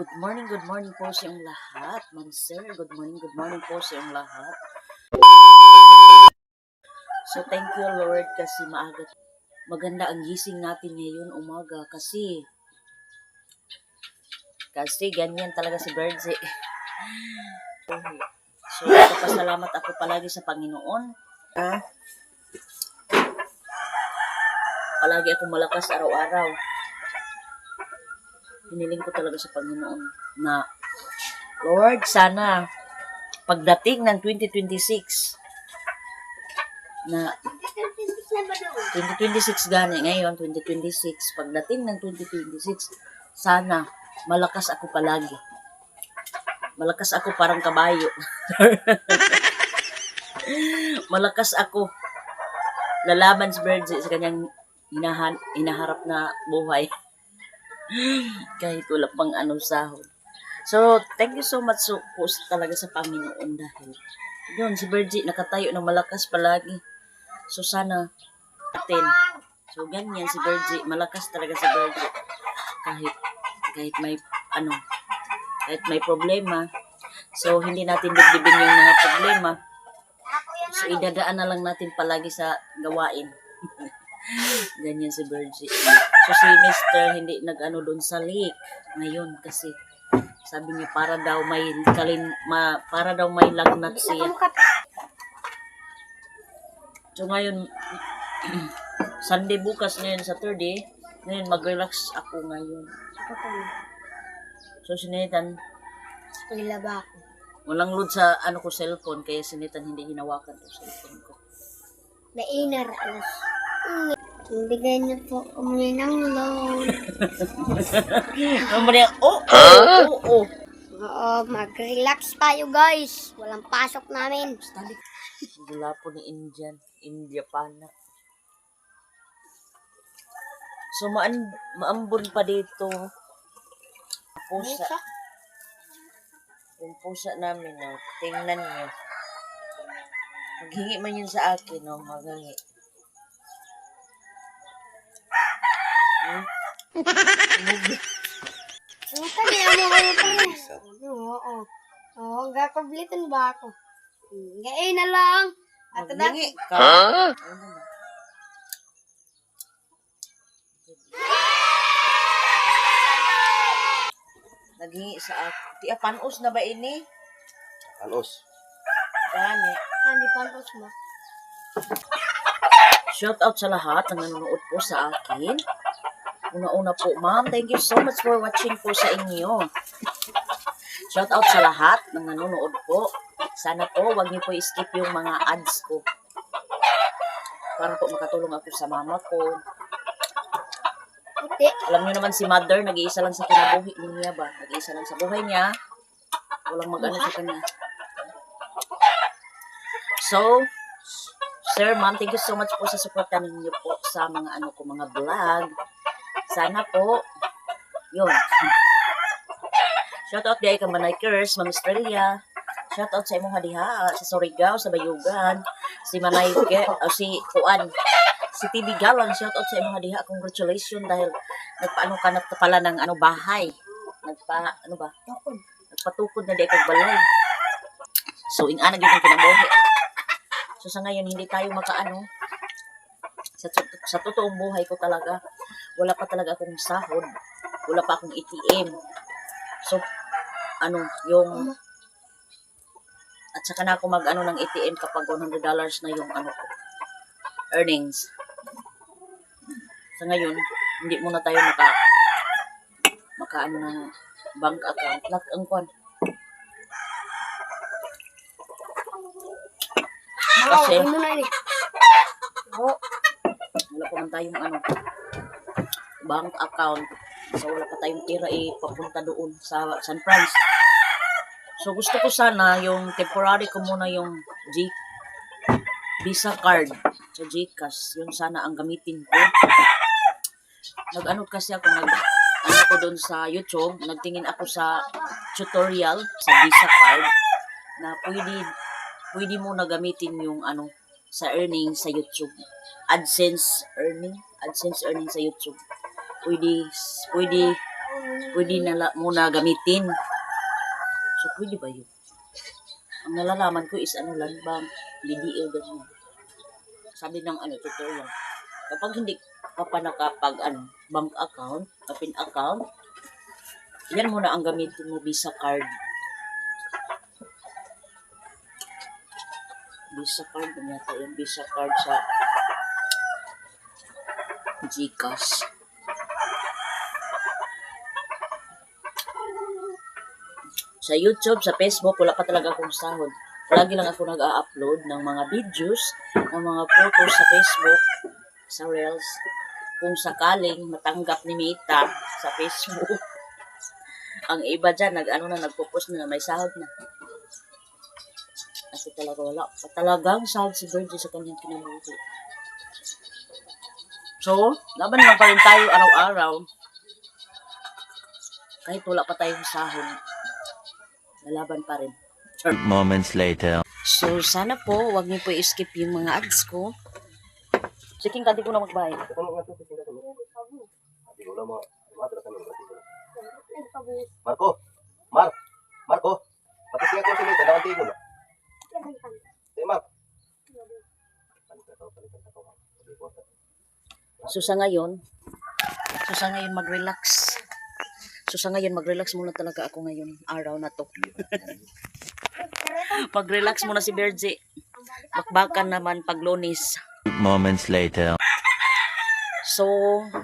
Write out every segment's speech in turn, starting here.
good morning po sa iyong lahat, ma'am sir. Good morning po sa iyong lahat. So, thank you Lord kasi maaga. Maganda ang gising natin ngayon umaga kasi ganyan talaga si Birdie. So, pasalamat ako palagi sa Panginoon. Palagi ako malakas araw-araw. Hiniling ko talaga sa Panginoon na, Lord, sana pagdating ng 2026 na 2026 gani ngayon, 2026, pagdating ng 2026, sana malakas ako palagi. Malakas ako parang kabayo. Malakas ako lalaban si Birdie sa kanyang hinaharap na buhay. Kahit wala pang sahod. So, thank you so much po talaga sa Panginoon dahil yun, si Birdie nakatayo ng malakas palagi. So, sana natin. So, ganyan si Birdie. Malakas talaga si Birdie. Kahit may problema. So, hindi natin dibdibin yung mga problema. So, idadaan na lang natin palagi sa gawain. Ganyan si Birdie. So, si Mr. hindi doon sa lake ngayon kasi sabi niya para daw may lagnat siya. So, ngayon, Sunday bukas ngayon, Saturday, ngayon mag-relax ako ngayon. So, sinitan, Ilaba ako. walang load sa cellphone, kaya sinitan hindi hinawakan ko cellphone ko. Mainar alas. Bigay niyo po kami ng load. Ano ba yan? Oo. Oo, mag-relax tayo guys. Walang pasok namin. Wala po ni India pa na. So, maambon pa dito. Pusa. Yung pusa namin, tingnan niyo. Maghingi man yun sa akin, maghingi. Ang kanya mo kayo pa rin. Oo, gakablitan ba ako? Gaya na lang. At Maghingi ka. Naghingi sa akin. Panos na ba ini? Panos. Gani. Hindi panos mo. Shout out sa lahat na nanonood po sa akin. Una-una po, ma'am, thank you so much for watching po sa inyo. Shout out sa lahat ng nanonood po. Sana po, wag niyo po i-skip yung mga ads ko. Para po makatulong ako sa mama ko. Alam niyo naman si mother, nag-iisa lang sa kinabuhi niya ba? Nag-iisa lang sa buhay niya. Walang mag-ano sa kanya. So, sir, ma'am, thank you so much po sa suporta ninyo po sa mga mga vlog. Sana po, yun. Shout out di ay ka Manaykers, Ma'am Estrella. Shout out sa imong hadiha, sa Surigao, sa Bayugan, si Manayke, si Kuan, si TV Galang. Shout out sa imong hadiha. Congratulations dahil nagpaano ka na pala ng bahay. Nagpatukod na di kag balay. So, ing-ana gyud ang kinabuhi. So, sa ngayon, hindi tayo sa totoong buhay ko talaga, wala pa talaga akong sahod. Wala pa akong ATM. So, at saka na ako ng ATM kapag $100 na yung earnings. Sa ngayon, hindi muna tayo maka ng bank account. Ang kwan. Kasi, wala pa man tayong bank account. So, wala pa tayong tira papunta doon sa San Francisco. So, gusto ko sana yung temporary ko muna yung Visa card sa GCash. Yun sana ang gamitin ko. Kasi ako, ko doon sa YouTube. Nagtingin ako sa tutorial sa Visa card na pwede mo na gamitin yung sa earning sa YouTube. AdSense earning sa YouTube. Pwede pwede muna gamitin. So, pwede ba yun? Ang nalalaman ko is ano lang bang BDO ganyan. Sabi ng tutorial. Kapag hindi ka pa nakapag bank account, pin account, yan muna ang gamitin mo, Visa card. Visa card, yata yung Visa card sa GCash. Sa YouTube, sa Facebook, wala pa talaga akong sahod. Lagi lang ako nag-a-upload ng mga videos, ng mga photos sa Facebook, sa Reels. Kung sakaling matanggap ni Mita sa Facebook, ang iba dyan, nagpo-post na may sahod na. Ako talaga wala. Talagang sahod si Virgie sa kanyang kinabuhi. So, laban lang pa rin tayo araw-araw. Kahit wala pa tayong sahod, lalaban pa rin. Moments later. So, sana po, wag niyo po i-skip yung mga ads ko. Siking kanti ko na magbayad. Marco, Marco, pati siya ko sila, dapat tingin mo. Mark. So, sa ngayon mag-relax. Mag-relax muna talaga ako ngayon, araw na to. Mag-relax muna si Virgie. Bakbakan naman pag Lunes. Moments later. So,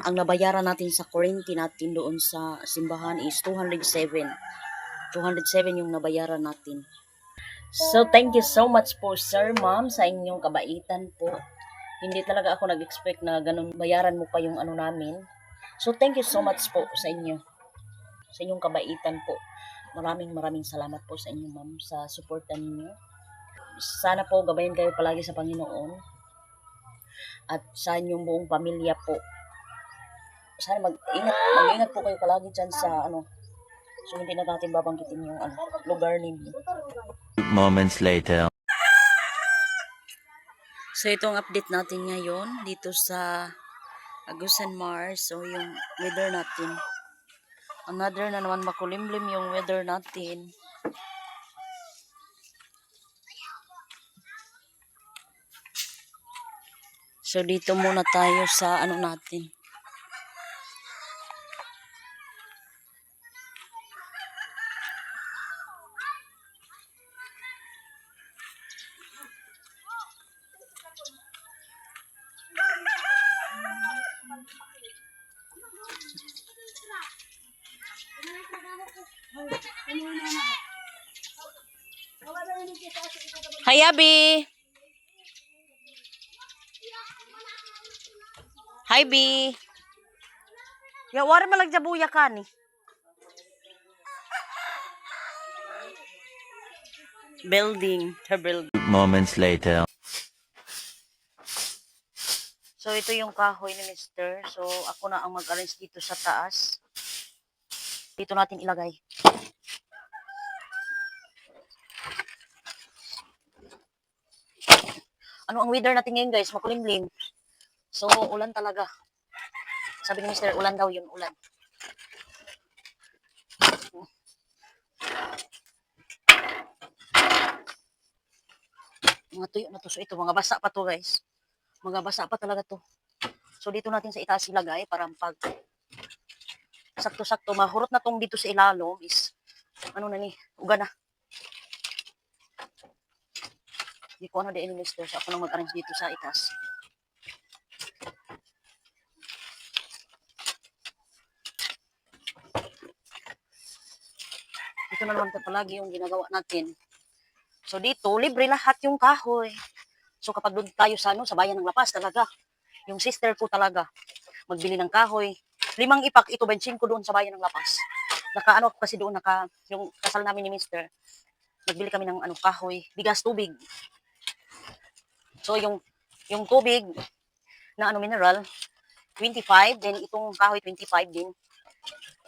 ang nabayaran natin sa kurente natin doon sa simbahan is 207. 207 yung nabayaran natin. So, thank you so much po, Sir, Ma'am, sa inyong kabaitan po. Hindi talaga ako nag-expect na ganun bayaran mo pa yung namin. So, thank you so much po sa inyo. Sa inyong kabaitan po. Maraming salamat po sa inyo, Ma'am, sa suporta ninyo. Sana po gabayan kayo palagi sa Panginoon. At sa inyong buong pamilya po. Sana mag-ingat po kayo palagi dyan sa So, hindi na natin babanggitin yung lugar ninyo. Moments later. So, itong update natin ngayon dito sa Agusan Mars. So, yung weather natin. Another na naman makulimlim yung weather natin. So, dito muna tayo sa natin. Hi, Abby! Hi, B! Ya, wari malagjabuya ka ni. Building. Moments later. So, ito yung kahoy ni Mister. So, ako na ang mag-arrange dito sa taas. Dito natin ilagay. Ano ang weather natin ngayon, guys? Makulimlim. So, ulan talaga. Sabi ni Mister, ulan daw yun, ulan. Mga tuyo na to. So, ito, mga basa pa to, guys. Mga basa pa talaga to. So, dito natin sa itaas ilagay para pag sakto-sakto, mahurot na tong dito sa ilalom is, uga na. Hindi ko din ni Mister. So, ako nang mag-arrange dito sa itaas. Ito na naman palagi yung ginagawa natin. So, dito, libre lahat yung kahoy. So, kapag doon tayo sa bayan ng La Paz talaga, yung sister ko talaga, magbili ng kahoy. 5 ipak, ito 25 doon sa bayan ng La Paz. Kasi doon, yung kasal namin ni Mister, nagbili kami ng kahoy, bigas, tubig. So, yung tubig na mineral, 25, then itong kahoy, 25 din.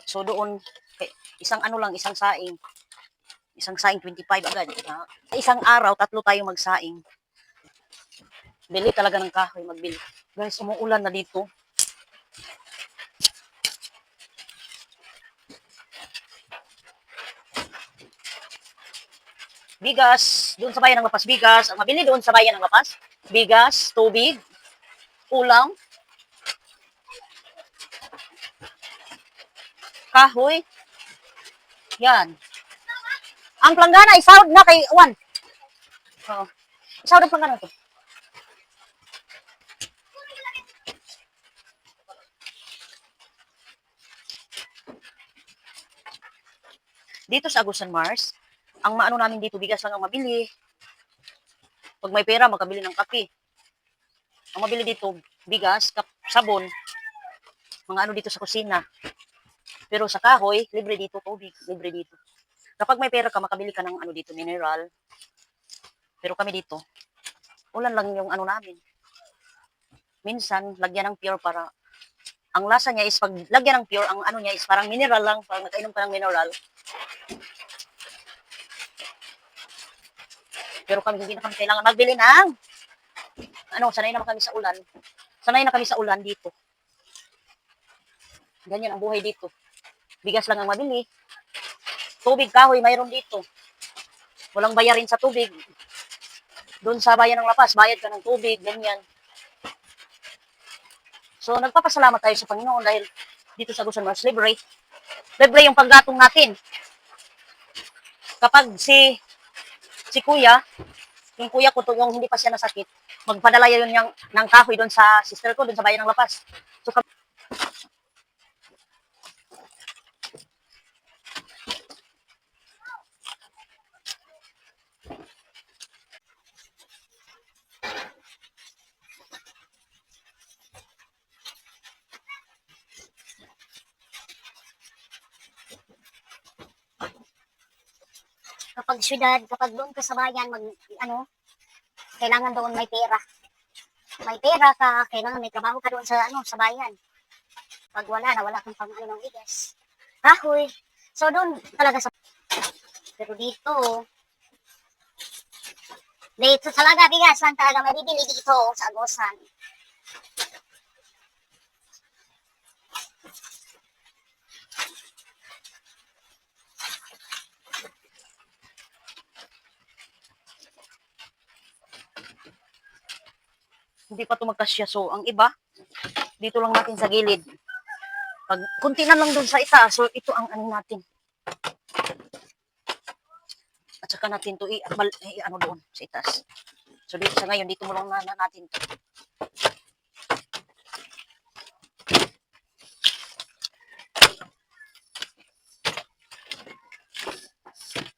So, doon, isang saing. Isang saing, 25 agad. Isang araw, 3 tayo magsaing. Bili talaga ng kahoy, magbili. Guys, umuulan na dito. Bigas, doon sa bayan ng Lapas, bigas. Ang mabili doon sa bayan ng Lapas, bigas, tubig, ulam, kahoy. Yan. Ang planggana, isahod na kay Juan. Oo. Isahod ang planggana to. Dito sa Agusan Mars, ang maano namin dito, bigas lang ang mabili. Pag may pera, makabili ng kape. Ang mabili dito, bigas, sabon, mga ano dito sa kusina. Pero sa kahoy, libre dito, tubig, libre dito. Kapag may pera ka, makabili ka ng ano dito, mineral. Pero kami dito, ulan lang yung ano namin. Minsan, lagyan ng pure para, ang lasa niya is pag lagyan ng pure, ang ano niya is parang mineral lang, parang nakainom ka ng mineral. Pero kami, hindi na kami kailangan magbili ng, sanay naman kami sa ulan. Sanay na kami sa ulan dito. Ganyan ang buhay dito. Bigas lang ang mabili. Tubig, kahoy, mayroon dito. Walang bayarin sa tubig. Doon sa bayan ng Lapas, bayad ka ng tubig, ganyan. So, nagpapasalamat tayo sa Panginoon dahil dito sa Agusan Mars, libre. Libre yung paggatong natin. Kapag si kuya, yung kuya ko to, yung hindi pa siya nasakit, magpadala yun ng kahoy doon sa sister ko, doon sa bayan ng Lapas. So, Kapag syudad, kapag doon ka sa bayan, kailangan doon may pera. May pera ka, kailangan may trabaho ka doon sa bayan. Pag wala kang pang ng bigas. Kahoy. So doon talaga sa... Pero dito talaga bigas lang talaga may bibili dito sa Agusan. hindi pa ito magkasya. So, ang iba, dito lang natin sa gilid. Pag kunti na lang doon sa itaas, so ito ang ano natin. At saka natin ito ano doon sa itaas. So, dito sa ngayon, dito mo lang na natin ito.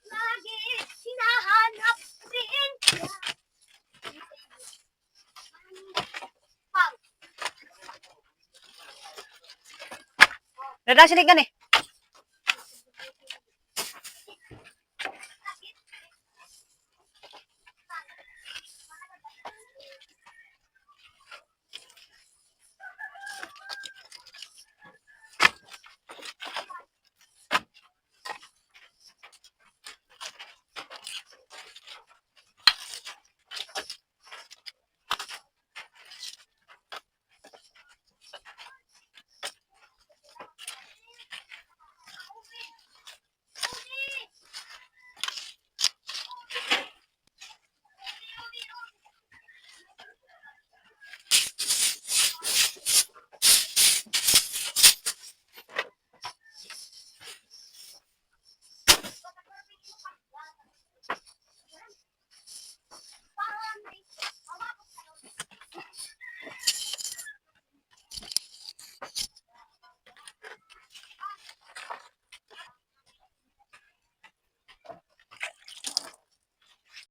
Lagi hinahanap din. Nadasinig ka ni.